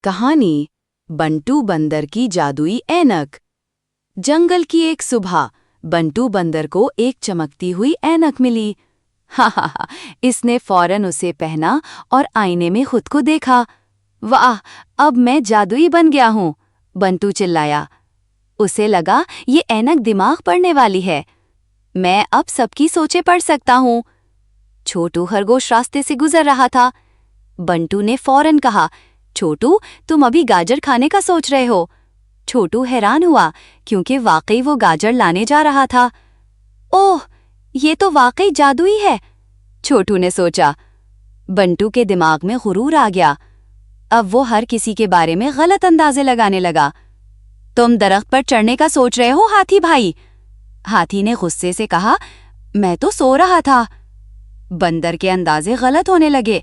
कहानी बंटू बंदर की जादुई ऐनक। जंगल की एक सुबह बंटू बंदर को एक चमकती हुई ऐनक मिली। हा, इसने फौरन उसे पहना और आईने में खुद को देखा। वाह, अब मैं जादुई बन गया हूँ, बंटू चिल्लाया। उसे लगा ये ऐनक दिमाग पढ़ने वाली है। मैं अब सबकी सोचें पढ़ सकता हूँ। छोटू खरगोश रास्ते से गुजर रहा था। बंटू ने फौरन कहा, छोटू, तुम अभी गाजर खाने का सोच रहे हो? छोटू हैरान हुआ क्योंकि वाकई वो गाजर लाने जा रहा था। ओह, ये तो वाकई जादुई है, छोटू ने सोचा। बंटू के दिमाग में गुरूर आ गया। अब वो हर किसी के बारे में गलत अंदाजे लगाने लगा। तुम दरख्त पर चढ़ने का सोच रहे हो हाथी भाई? हाथी ने गुस्से से कहा, मैं तो सो रहा था। बंदर के अंदाजे गलत होने लगे,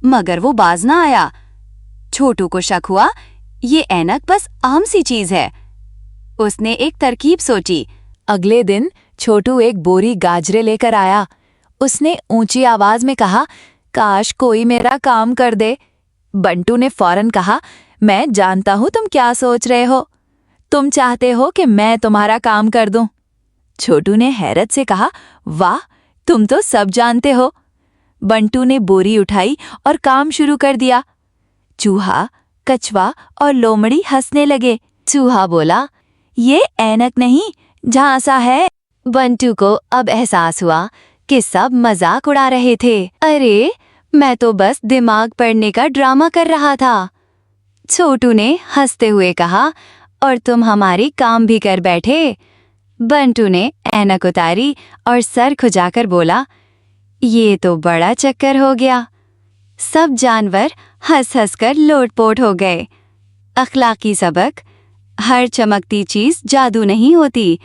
मगर वो बाज ना आया। छोटू को शक हुआ, ये ऐनक बस आम सी चीज है। उसने एक तरकीब सोची। अगले दिन छोटू एक बोरी गाजरे लेकर आया। उसने ऊंची आवाज में कहा, काश कोई मेरा काम कर दे। बंटू ने फौरन कहा, मैं जानता हूं तुम क्या सोच रहे हो। तुम चाहते हो कि मैं तुम्हारा काम कर दूं। छोटू ने हैरत से कहा, वाह, तुम तो सब जानते हो। बंटू ने बोरी उठाई और काम शुरू कर दिया। चूहा, कछुआ और लोमड़ी हंसने लगे। चूहा बोला, ये ऐनक नहीं, झांसा है। बंटू को अब एहसास हुआ कि सब मजाक उड़ा रहे थे। अरे, मैं तो बस दिमाग पढ़ने का ड्रामा कर रहा था। छोटू ने हंसते हुए कहा, और तुम हमारी काम भी कर बैठे। बंटू ने ऐनक उतारी और सर खुजाकर बोला, ये तो बड़ा चक्कर हो गया। सब जानवर हंस हंस कर लोटपोट हो गए। अखलाकी सबक, हर चमकती चीज जादू नहीं होती,